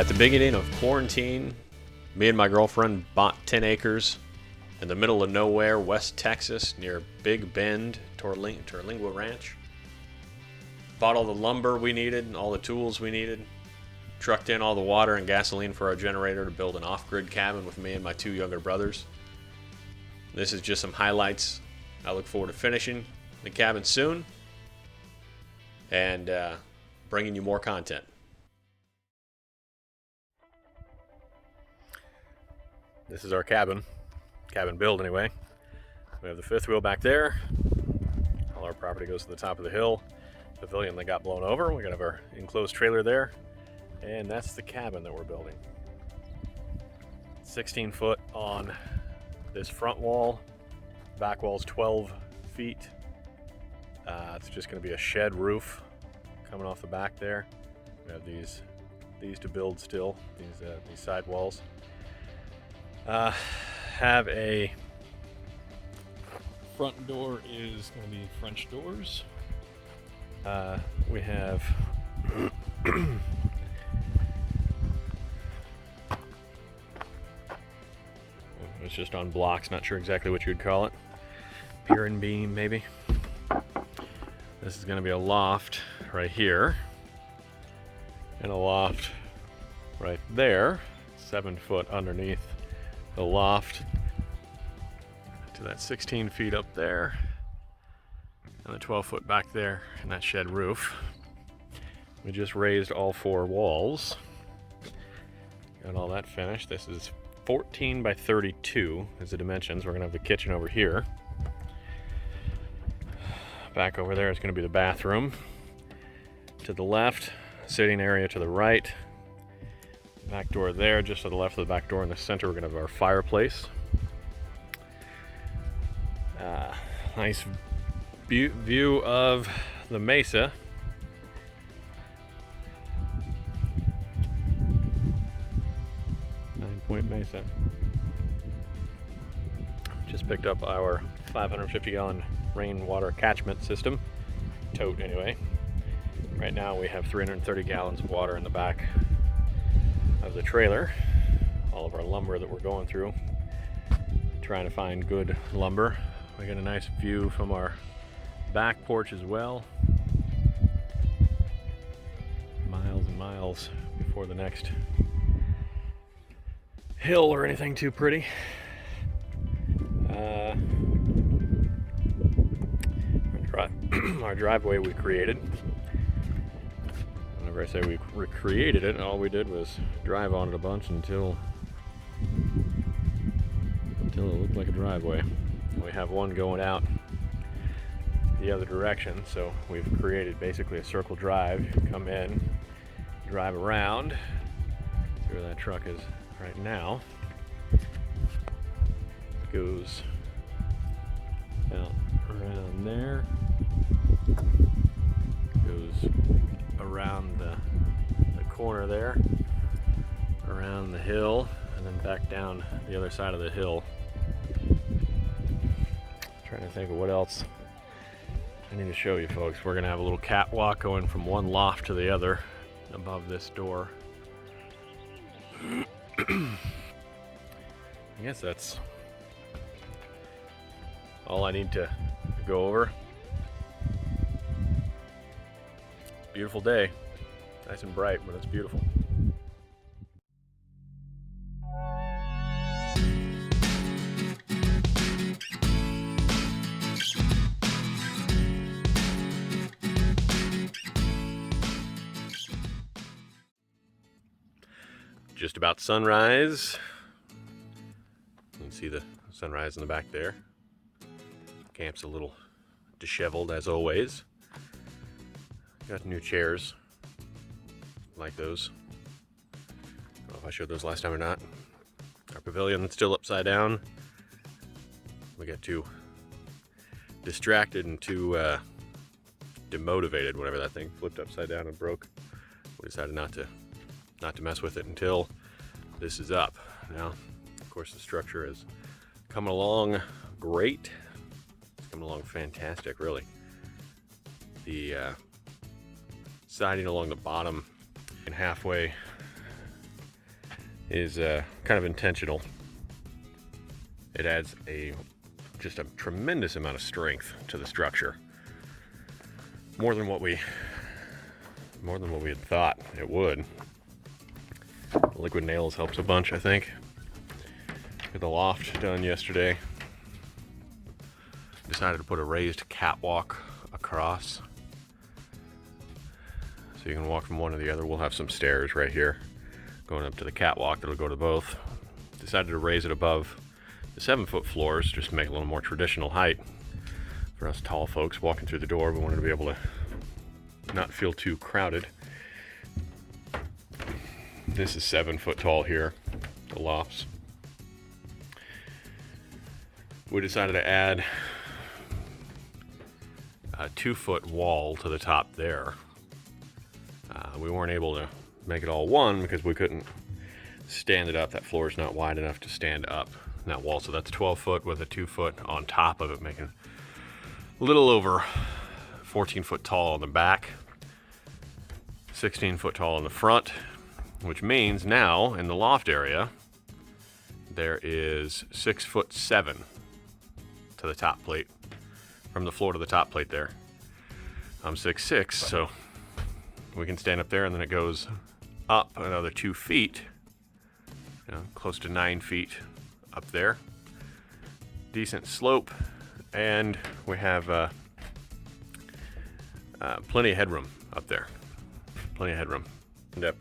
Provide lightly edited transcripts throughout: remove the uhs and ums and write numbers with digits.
At the beginning of quarantine, me and my girlfriend bought 10 acres in the middle of nowhere, West Texas, near Big Bend, Terlingua Ranch. Bought all the lumber we needed and all the tools we needed. Trucked in all the water and gasoline for our generator to build an off-grid cabin with me and my 2 younger brothers. This is just some highlights. I look forward to finishing the cabin soon and bringing you more content. This is our cabin build anyway. We have the fifth wheel back there. All our property goes to the top of the hill. Pavilion that got blown over. We're gonna have our enclosed trailer there. And that's the cabin that we're building. 16 foot on this front wall. Back wall's 12 feet. It's just gonna be a shed roof coming off the back there. We have these to build still, these side walls. Have a front door is going to be French doors. We have it's just on blocks, not sure exactly what you'd call it. Pier and beam maybe. This is going to be a loft right here and a loft right there, 7 foot underneath the loft to that 16 feet up there and the 12 foot back there and that shed roof. We just raised all 4 walls. Got all that finished. This is 14 by 32 is the dimensions. We're gonna have the kitchen over here. Back over there is gonna be the bathroom. To the left, sitting area to the right. Back door there, just to the left of the back door in the center, we're going to have our fireplace. Nice view of the mesa. Nine-point mesa. Just picked up our 550-gallon rainwater catchment system. Tote, anyway. Right now we have 330 gallons of water in the back of the trailer. All of our lumber that we're going through, trying to find good lumber. We got a nice view from our back porch as well. Miles and miles before the next hill or anything too pretty. Our driveway we created. Whenever I say we recreated it, all we did was drive on it a bunch until it looked like a driveway. We have one going out the other direction, so we've created basically a circle drive. You come in, drive around. See where that truck is right now. Goes out around there. Goes around the corner there, around the hill, and then back down the other side of the hill. Trying to think of what else I need to show you folks. We're gonna have a little catwalk going from one loft to the other above this door. I guess that's all I need to go over. Beautiful day. Nice and bright, but it's beautiful. Just about sunrise. You can see the sunrise in the back there. Camp's a little disheveled as always. Got new chairs like those. I don't know if I showed those last time or not. Our pavilion that's still upside down. We got too distracted and too demotivated whenever that thing flipped upside down and broke. We decided not to mess with it until this is up. Now, of course, the structure is coming along great. It's coming along fantastic, really. The siding along the bottom and halfway is kind of intentional. It adds just a tremendous amount of strength to the structure. More than what we had thought it would. Liquid nails helps a bunch, I think. Got the loft done yesterday. Decided to put a raised catwalk across, so you can walk from one to the other. We'll have some stairs right here going up to the catwalk that'll go to both. Decided to raise it above the 7-foot floors just to make it a little more traditional height for us tall folks walking through the door. We wanted to be able to not feel too crowded. This is 7 foot tall here, the lofts. We decided to add a 2-foot wall to the top there. We weren't able to make it all one because we couldn't stand it up. That floor is not wide enough to stand up that wall. So that's 12 foot with a 2-foot on top of it, making a little over 14 foot tall on the back, 16 foot tall on the front, which means now in the loft area, there is 6'7" to the top plate, from the floor to the top plate there. I'm 6'6", so we can stand up there, and then it goes up another 2 feet, close to 9 feet up there. Decent slope, and we have plenty of headroom up there. Plenty of headroom. End up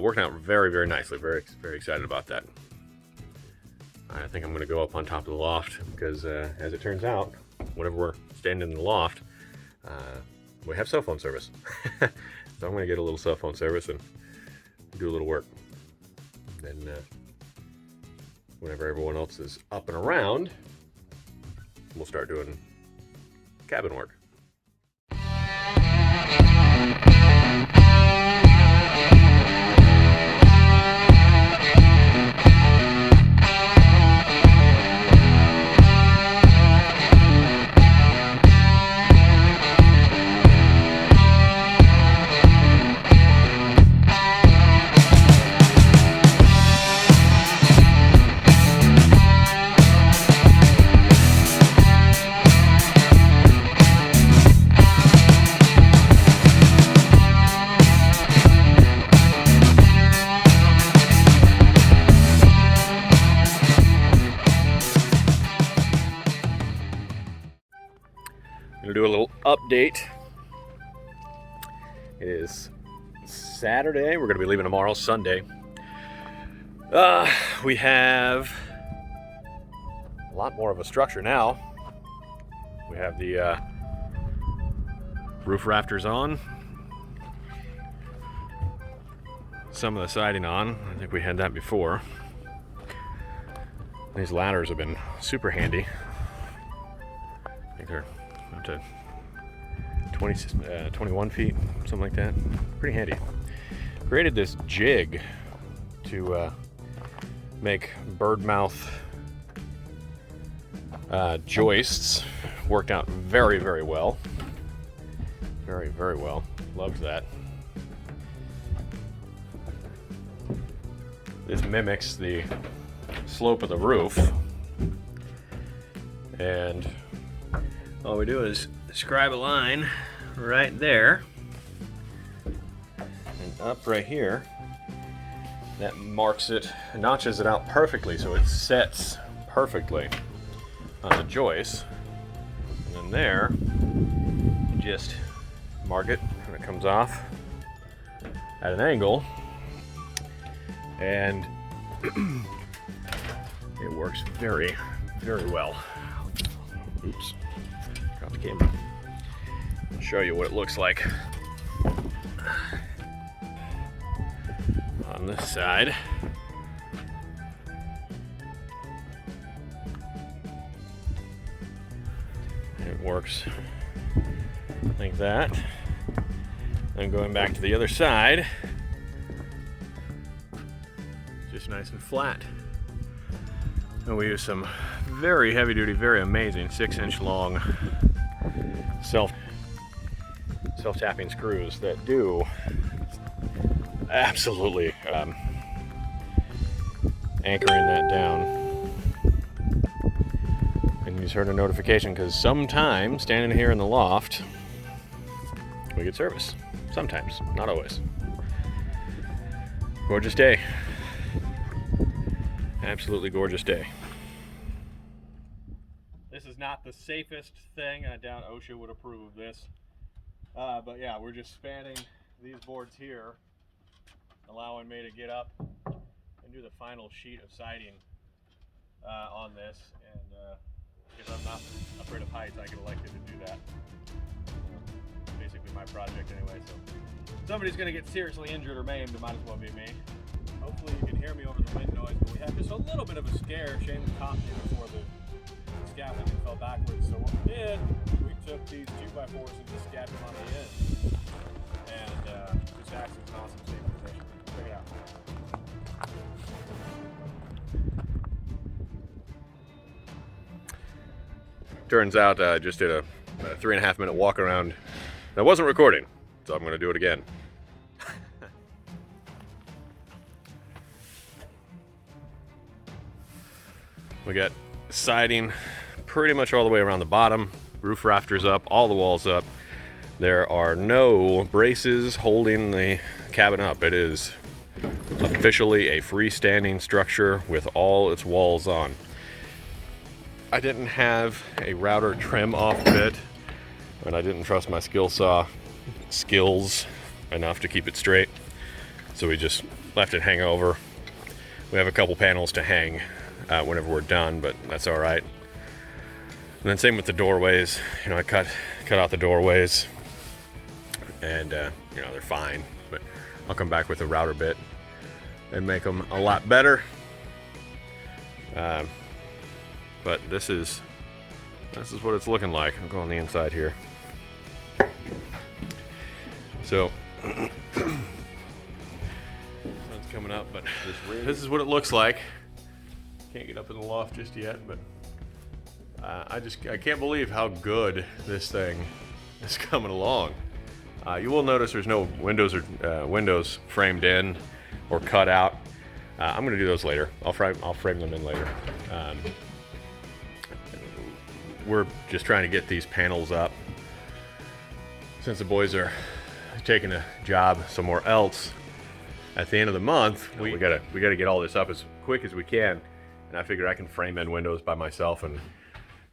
working out very, very nicely. Very, very excited about that. I think I'm going to go up on top of the loft because, as it turns out, whenever we're standing in the loft, we have cell phone service. So I'm going to get a little cell phone service and do a little work. Then, whenever everyone else is up and around, we'll start doing cabin work. Gonna do a little update. It is Saturday. We're gonna be leaving tomorrow, Sunday. We have a lot more of a structure now. We have the roof rafters on, some of the siding on. I think we had that before. These ladders have been super handy. I think they're up to 21 feet, something like that. Pretty handy. Created this jig to make bird mouth joists. Worked out very, very well. Very, very well. Loved that. This mimics the slope of the roof. And all we do is scribe a line right there and up right here. That marks it, notches it out perfectly so it sets perfectly on the joist. And then there, you just mark it and it comes off at an angle. And it works very, very well. Oops. Drop the camera. I'll show you what it looks like on this side. It works like that. Then going back to the other side, just nice and flat. And we use some very heavy duty, very amazing 6-inch long self-tapping screws that do absolutely anchoring that down. And you just heard a notification because sometimes standing here in the loft, we get service. Sometimes, not always. Gorgeous day. Absolutely gorgeous day. This is not the safest thing. I doubt OSHA would approve of this. But yeah, we're just spanning these boards here, allowing me to get up and do the final sheet of siding on this. And because I'm not afraid of heights, I get elected to do that. Basically my project anyway, so if somebody's going to get seriously injured or maimed, it might as well be me. Hopefully you can hear me over the wind noise, but we had just a little bit of a scare. Shane caught me before the scaffolding fell backwards. So what we did, we took these 2x4s and just scabbed them on the end. And just acts as an awesome safety position. Check it out. Turns out I just did a 3.5 minute walk around. I wasn't recording, so I'm going to do it again. We got siding pretty much all the way around the bottom, roof rafters up, all the walls up. There are no braces holding the cabin up. It is officially a freestanding structure with all its walls on. I didn't have a router trim off bit, and I didn't trust my skill saw skills enough to keep it straight, so we just left it hang over. We have a couple panels to hang whenever we're done, but that's all right. And then same with the doorways. You know, I cut out the doorways, and you know, they're fine, but I'll come back with a router bit and make them a lot better. But this is what it's looking like. I'll go on the inside here. So sun's coming up, but this is what it looks like. Can't get up in the loft just yet, but I can't believe how good this thing is coming along. You will notice there's no windows or windows framed in or cut out. I'm going to do those later. I'll frame them in later. We're just trying to get these panels up. Since the boys are taking a job somewhere else at the end of the month, we gotta get all this up as quick as we can. And I figure I can frame in windows by myself and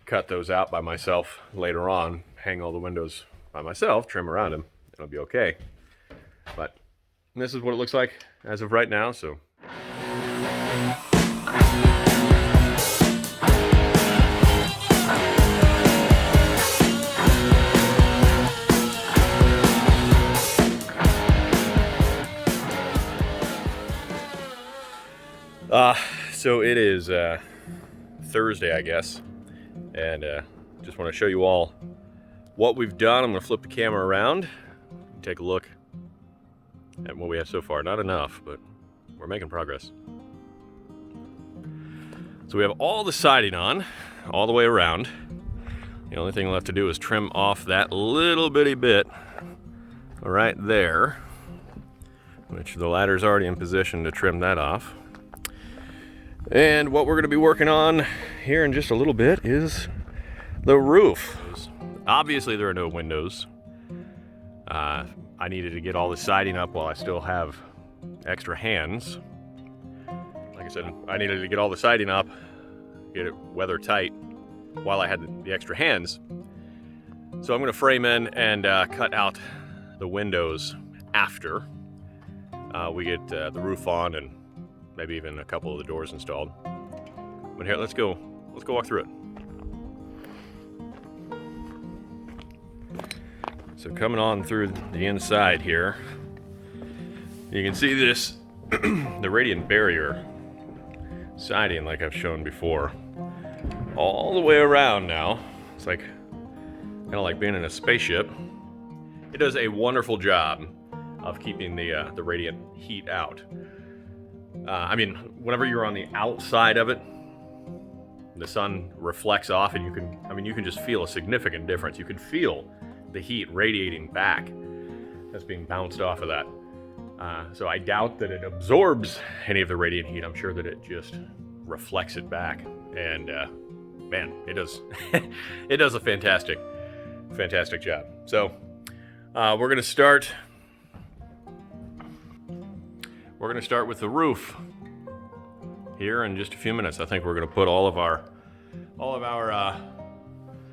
cut those out by myself later on, hang all the windows by myself, trim around them, it'll be okay. But this is what it looks like as of right now, so. So it is Thursday, I guess, and just want to show you all what we've done. I'm going to flip the camera around, take a look at what we have so far. Not enough, but we're making progress. So we have all the siding on, all the way around. The only thing left to do is trim off that little bitty bit right there, which the ladder's already in position to trim that off. And what we're going to be working on here in just a little bit is the roof. Obviously there are no windows. I needed to get all the siding up while I still have extra hands. Like I said, I needed to get all the siding up, get it weather tight while I had the extra hands. So I'm going to frame in and cut out the windows after we get the roof on and maybe even a couple of the doors installed. But here, let's go walk through it. So coming on through the inside here, you can see this, the radiant barrier siding like I've shown before, all the way around now. It's like, kind of like being in a spaceship. It does a wonderful job of keeping the radiant heat out. I mean, whenever you're on the outside of it, the sun reflects off, and you can just feel a significant difference. You can feel the heat radiating back that's being bounced off of that. So I doubt that it absorbs any of the radiant heat. I'm sure that it just reflects it back. And man, it does it does a fantastic job. So we're gonna start with the roof here in just a few minutes. I think we're gonna put all of our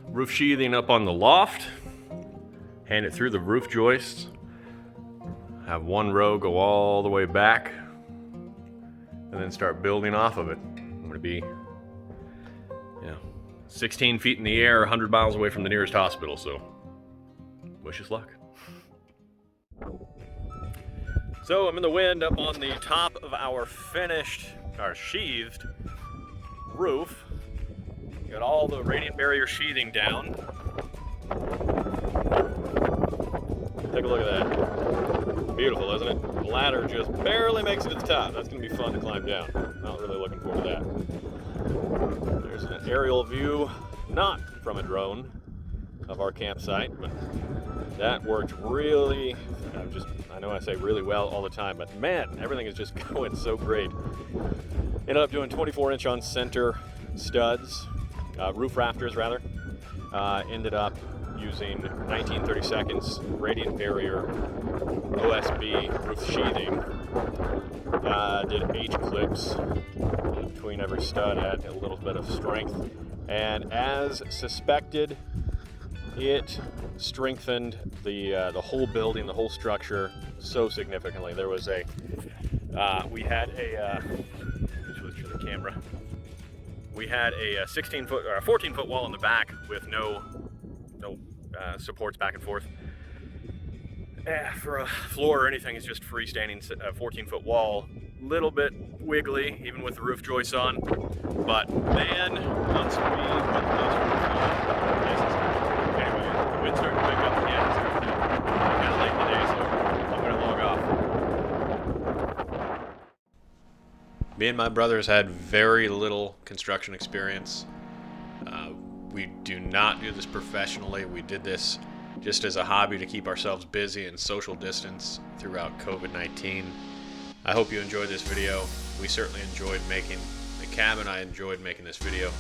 roof sheathing up on the loft, hand it through the roof joists, have one row go all the way back, and then start building off of it. I'm gonna be 16 feet in the air, 100 miles away from the nearest hospital, so wish us luck. So I'm in the wind up on the top of our sheathed roof. Got all the radiant barrier sheathing down. Take a look at that. Beautiful, isn't it? The ladder just barely makes it to the top. That's gonna be fun to climb down. Not really looking forward to that. There's an aerial view, not from a drone, of our campsite, but that worked really, I know I say really well all the time, but man, everything is just going so great. Ended up doing 24-inch on center studs, roof rafters rather. Ended up using 1932 radiant barrier OSB roof sheathing. Did H clips between every stud, add a little bit of strength, and as suspected, it strengthened the whole building, the whole structure so significantly. There was we had a switch to the camera. We had a 16-foot or a 14-foot wall in the back with no supports back and forth. For a floor or anything, it's just freestanding 14-foot wall. Little bit wiggly, even with the roof joists on. But man, once we put those roofs on, anyway, the wind's starting to pick up again. It's kind of late today, so I'm going to log off. Me and my brothers had very little construction experience. We do not do this professionally. We did this just as a hobby to keep ourselves busy and social distance throughout COVID-19. I hope you enjoyed this video. We certainly enjoyed making the cabin. I enjoyed making this video,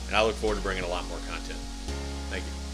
and I look forward to bringing a lot more content. Thank you.